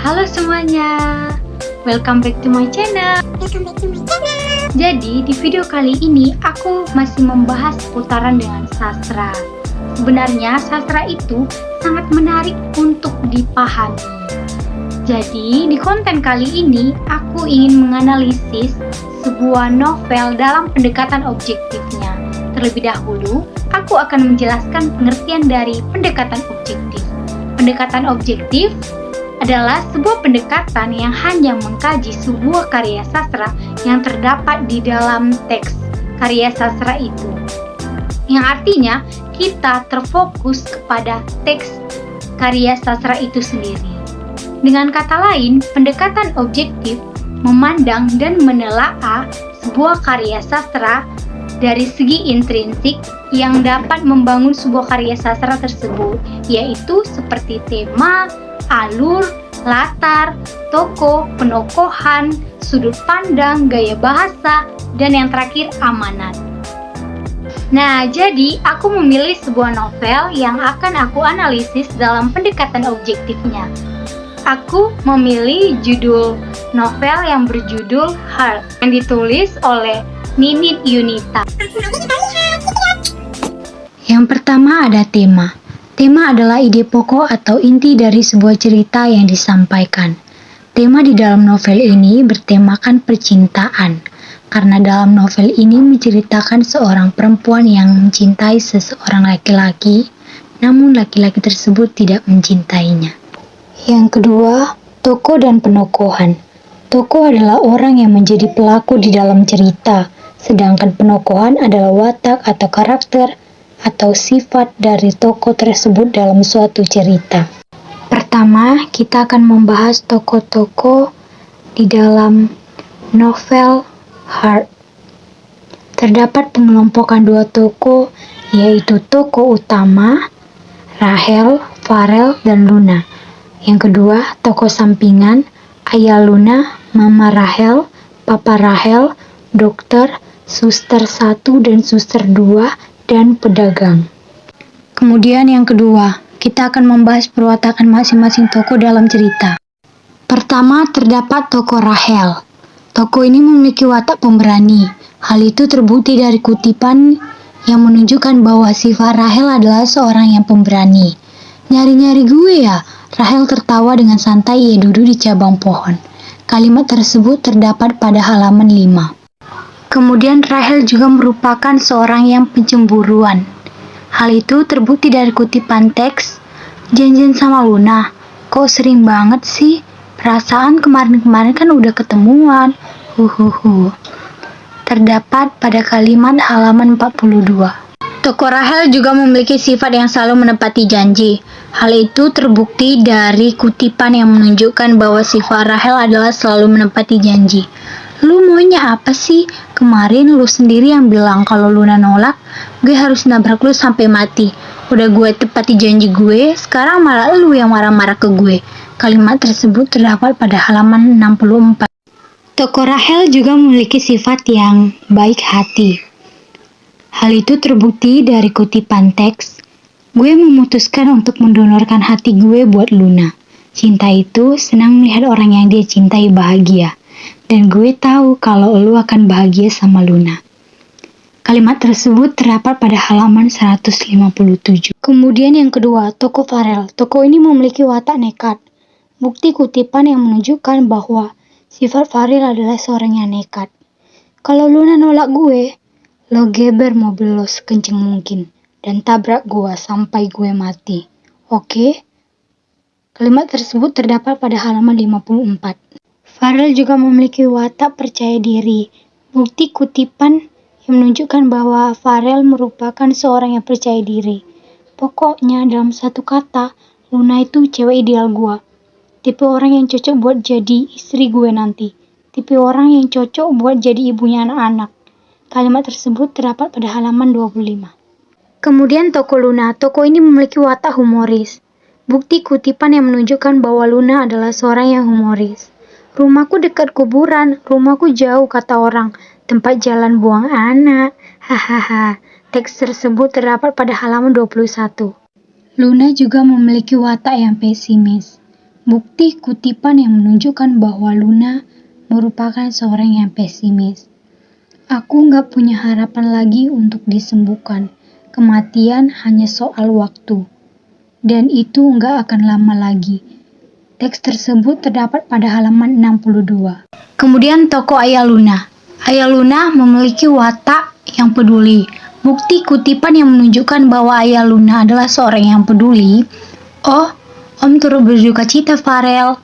Halo semuanya, welcome back to my channel. Jadi di video kali ini aku masih membahas seputaran dengan sastra. Sebenarnya sastra itu sangat menarik untuk dipahami. Jadi di konten kali ini aku ingin menganalisis sebuah novel dalam pendekatan objektifnya. Terlebih dahulu, aku akan menjelaskan pengertian dari pendekatan objektif. Pendekatan objektif adalah sebuah pendekatan yang hanya mengkaji sebuah karya sastra yang terdapat di dalam teks karya sastra itu. Yang artinya kita terfokus kepada teks karya sastra itu sendiri. Dengan kata lain, pendekatan objektif memandang dan menelaah sebuah karya sastra dari segi intrinsik yang dapat membangun sebuah karya sastra tersebut, yaitu seperti tema, alur, latar, tokoh, penokohan, sudut pandang, gaya bahasa, dan yang terakhir amanat. Nah, jadi aku memilih sebuah novel yang akan aku analisis dalam pendekatan objektifnya. Aku memilih judul novel yang berjudul Heart yang ditulis oleh Ninit Yunita. Yang pertama ada tema. Tema adalah ide pokok atau inti dari sebuah cerita yang disampaikan. Tema di dalam novel ini bertemakan percintaan, karena dalam novel ini menceritakan seorang perempuan yang mencintai seseorang laki-laki, namun laki-laki tersebut tidak mencintainya. Yang kedua, tokoh dan penokohan. Tokoh adalah orang yang menjadi pelaku di dalam cerita, sedangkan penokohan adalah watak atau karakter atau sifat dari tokoh tersebut dalam suatu cerita. Pertama, kita akan membahas tokoh-tokoh di dalam novel Heart. Terdapat pengelompokan dua tokoh, yaitu tokoh utama, Rachel, Farel, dan Luna. Yang kedua, tokoh sampingan, Ayah Luna, Mama Rachel, Papa Rachel, dokter, suster 1 dan suster 2, dan pedagang. Kemudian yang kedua, kita akan membahas perwatakan masing-masing tokoh dalam cerita. Pertama, terdapat tokoh Rachel. Tokoh ini memiliki watak pemberani. Hal itu terbukti dari kutipan yang menunjukkan bahwa sifat Rachel adalah seorang yang pemberani. Nyari-nyari gue ya? Rachel tertawa dengan santai ia duduk di cabang pohon. Kalimat tersebut terdapat pada halaman 5. Kemudian Rachel juga merupakan seorang yang pencemburuan. Hal itu terbukti dari kutipan teks, janjian sama Luna. Kok sering banget sih? Perasaan kemarin-kemarin kan udah ketemuan. Terdapat pada kalimat halaman 42. Tokoh Rachel juga memiliki sifat yang selalu menepati janji. Hal itu terbukti dari kutipan yang menunjukkan bahwa sifat Rachel adalah selalu menepati janji. Lu maunya apa sih? Kemarin lu sendiri yang bilang kalau Luna nolak, gue harus nabrak lu sampai mati. Udah gue tepati janji gue, sekarang malah lu yang marah-marah ke gue. Kalimat tersebut terdapat pada halaman 64. Tokoh Rachel juga memiliki sifat yang baik hati. Hal itu terbukti dari kutipan teks, gue memutuskan untuk mendonorkan hati gue buat Luna. Cinta itu senang melihat orang yang dia cintai bahagia. Dan gue tahu kalau lu akan bahagia sama Luna. Kalimat tersebut terdapat pada halaman 157. Kemudian yang kedua, tokoh Farel. Tokoh ini memiliki watak nekat. Bukti kutipan yang menunjukkan bahwa sifat Farel adalah seorang yang nekat. Kalau Luna nolak gue, lo geber mobil lo sekenceng mungkin dan tabrak gue sampai gue mati. Oke? Kalimat tersebut terdapat pada halaman 54. Farel juga memiliki watak percaya diri. Bukti kutipan yang menunjukkan bahwa Farel merupakan seorang yang percaya diri. Pokoknya dalam satu kata, Luna itu cewek ideal gue. Tipe orang yang cocok buat jadi istri gue nanti. Tipe orang yang cocok buat jadi ibunya anak-anak. Kalimat tersebut terdapat pada halaman 25. Kemudian tokoh Luna. Tokoh ini memiliki watak humoris. Bukti kutipan yang menunjukkan bahwa Luna adalah seorang yang humoris. Rumahku dekat kuburan, rumahku jauh kata orang, tempat jalan buang anak, hahaha. Teks tersebut terdapat pada halaman 21. Luna juga memiliki watak yang pesimis. Bukti kutipan yang menunjukkan bahwa Luna merupakan seorang yang pesimis. Aku nggak punya harapan lagi untuk disembuhkan. Kematian hanya soal waktu. Dan itu nggak akan lama lagi. Teks tersebut terdapat pada halaman 62. Kemudian tokoh Ayah Luna. Ayah Luna memiliki watak yang peduli. Bukti kutipan yang menunjukkan bahwa Ayah Luna adalah seorang yang peduli. Oh, Om turut berduka cita, Farel.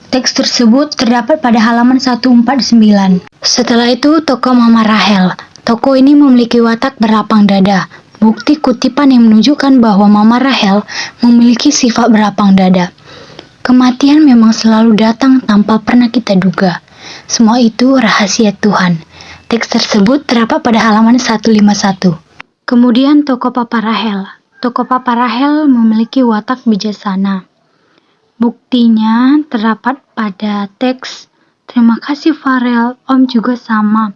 Teks tersebut terdapat pada halaman 149. Setelah itu, tokoh Mama Rahel. Tokoh ini memiliki watak berlapang dada. Bukti kutipan yang menunjukkan bahwa Mama Rahel memiliki sifat berlapang dada. Kematian memang selalu datang tanpa pernah kita duga. Semua itu rahasia Tuhan. Teks tersebut terdapat pada halaman 151. Kemudian tokoh Papa Rahel. Tokoh Papa Rahel memiliki watak bijaksana. Buktinya terdapat pada teks, "Terima kasih Farel, Om juga sama.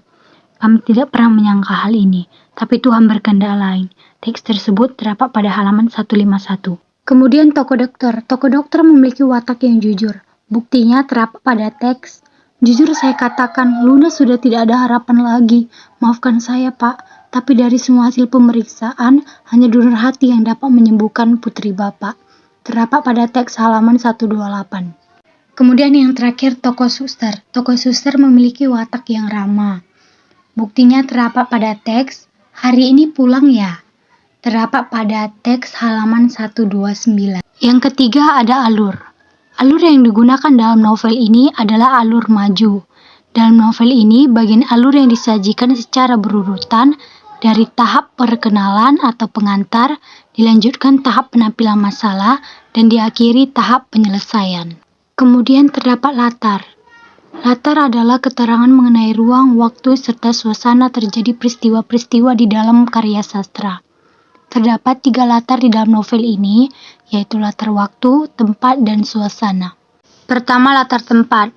Kami tidak pernah menyangka hal ini, tapi Tuhan berkehendak lain." Teks tersebut terdapat pada halaman 151. Kemudian tokoh dokter. Tokoh dokter memiliki watak yang jujur. Buktinya terdapat pada teks, "Jujur saya katakan, Luna sudah tidak ada harapan lagi. Maafkan saya, Pak. Tapi dari semua hasil pemeriksaan, hanya donor hati yang dapat menyembuhkan putri Bapak." Terdapat pada teks halaman 128. Kemudian yang terakhir tokoh suster. Tokoh suster memiliki watak yang ramah. Buktinya terdapat pada teks, "Hari ini pulang ya?" Terdapat pada teks halaman 129. Yang ketiga ada alur. Alur yang digunakan dalam novel ini adalah alur maju. Dalam novel ini, bagian alur yang disajikan secara berurutan dari tahap perkenalan atau pengantar, dilanjutkan tahap penampilan masalah, dan diakhiri tahap penyelesaian. Kemudian terdapat latar. Latar adalah keterangan mengenai ruang, waktu, serta suasana terjadi peristiwa-peristiwa di dalam karya sastra. Terdapat 3 latar di dalam novel ini, yaitu latar waktu, tempat, dan suasana. Pertama, latar tempat.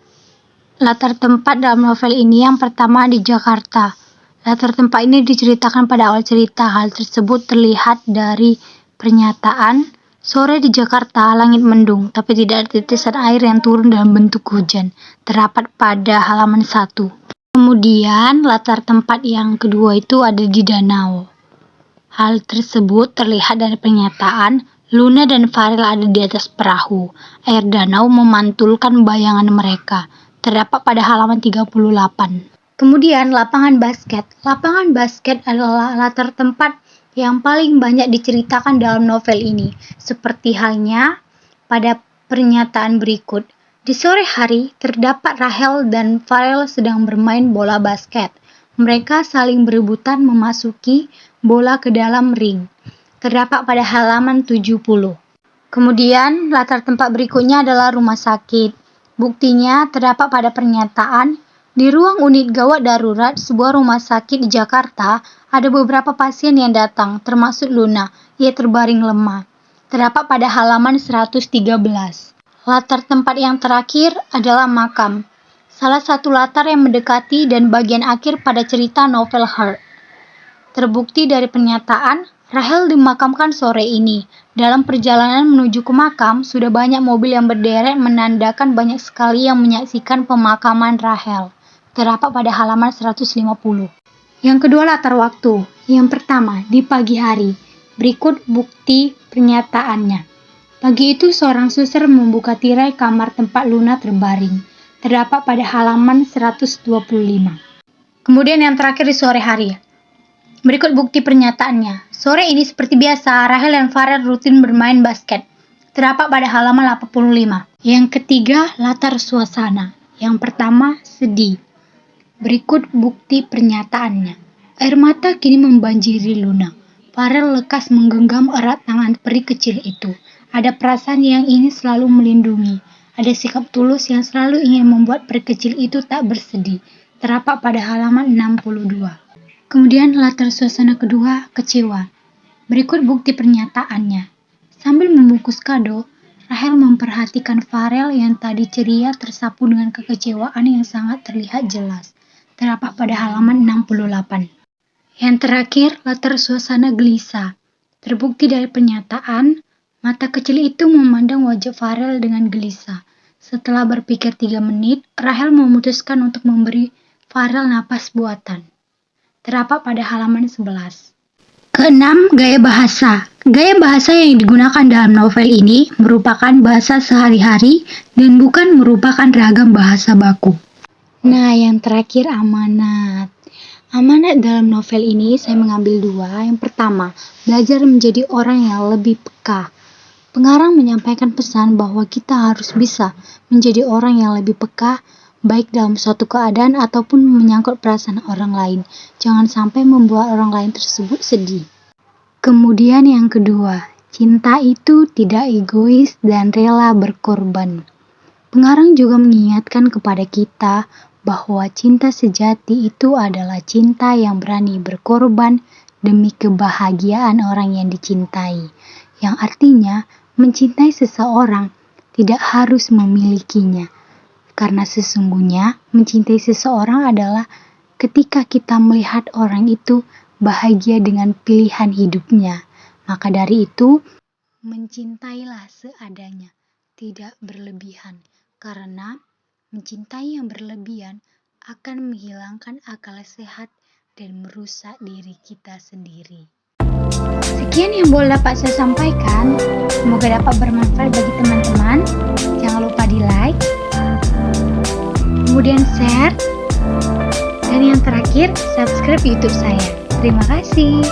Latar tempat dalam novel ini yang pertama di Jakarta. Latar tempat ini diceritakan pada awal cerita. Hal tersebut terlihat dari pernyataan, "Sore di Jakarta, langit mendung, tapi tidak ada titisan air yang turun dalam bentuk hujan." Terdapat pada halaman 1. Kemudian, latar tempat yang kedua itu ada di danau. Hal tersebut terlihat dari pernyataan, "Luna dan Farel ada di atas perahu. Air danau memantulkan bayangan mereka." Terdapat pada halaman 38. Kemudian lapangan basket. Lapangan basket adalah latar tempat yang paling banyak diceritakan dalam novel ini, seperti halnya pada pernyataan berikut. Di sore hari, terdapat Rahel dan Farel sedang bermain bola basket. Mereka saling berebutan memasuki bola ke dalam ring. Terdapat pada halaman 70. Kemudian, latar tempat berikutnya adalah rumah sakit. Buktinya terdapat pada pernyataan, "Di ruang unit gawat darurat sebuah rumah sakit di Jakarta, ada beberapa pasien yang datang, termasuk Luna. Ia terbaring lemah." Terdapat pada halaman 113. Latar tempat yang terakhir adalah makam. Salah satu latar yang mendekati dan bagian akhir pada cerita novel Heart. Terbukti dari pernyataan, Rahel dimakamkan sore ini. Dalam perjalanan menuju ke makam, sudah banyak mobil yang berderet menandakan banyak sekali yang menyaksikan pemakaman Rahel. Terdapat pada halaman 150. Yang kedua latar waktu. Yang pertama, di pagi hari. Berikut bukti pernyataannya. Pagi itu seorang suster membuka tirai kamar tempat Luna terbaring. Terdapat pada halaman 125. Kemudian yang terakhir di sore hari. Berikut bukti pernyataannya. Sore ini seperti biasa, Rahel dan Farel rutin bermain basket. Terdapat pada halaman 85. Yang ketiga, latar suasana. Yang pertama, sedih. Berikut bukti pernyataannya. Air mata kini membanjiri Luna. Farel lekas menggenggam erat tangan peri kecil itu. Ada perasaan yang ingin selalu melindungi. Ada sikap tulus yang selalu ingin membuat peri kecil itu tak bersedih. Terdapat pada halaman 62. Kemudian latar suasana kedua, kecewa. Berikut bukti pernyataannya. Sambil membungkus kado, Rahel memperhatikan Farel yang tadi ceria tersapu dengan kekecewaan yang sangat terlihat jelas. Terdapat pada halaman 68. Yang terakhir, latar suasana gelisah. Terbukti dari pernyataan, mata kecil itu memandang wajah Farel dengan gelisah. Setelah berpikir 3 menit, Rahel memutuskan untuk memberi Farel napas buatan. Terdapat pada halaman 11. Keenam, gaya bahasa. Gaya bahasa yang digunakan dalam novel ini merupakan bahasa sehari-hari dan bukan merupakan ragam bahasa baku. Nah, yang terakhir amanat. Amanat dalam novel ini saya mengambil 2. Yang pertama, belajar menjadi orang yang lebih peka. Pengarang menyampaikan pesan bahwa kita harus bisa menjadi orang yang lebih peka, baik dalam suatu keadaan ataupun menyangkut perasaan orang lain. Jangan sampai membuat orang lain tersebut sedih. Kemudian yang kedua, cinta itu tidak egois dan rela berkorban. Pengarang juga mengingatkan kepada kita bahwa cinta sejati itu adalah cinta yang berani berkorban demi kebahagiaan orang yang dicintai. Yang artinya, mencintai seseorang tidak harus memilikinya. Karena sesungguhnya mencintai seseorang adalah ketika kita melihat orang itu bahagia dengan pilihan hidupnya. Maka dari itu, mencintailah seadanya, tidak berlebihan. Karena mencintai yang berlebihan akan menghilangkan akal sehat dan merusak diri kita sendiri. Sekian yang boleh dapat saya sampaikan. Semoga dapat bermanfaat bagi teman-teman. Jangan lupa di like, kemudian share, dan yang terakhir subscribe YouTube saya. Terima kasih.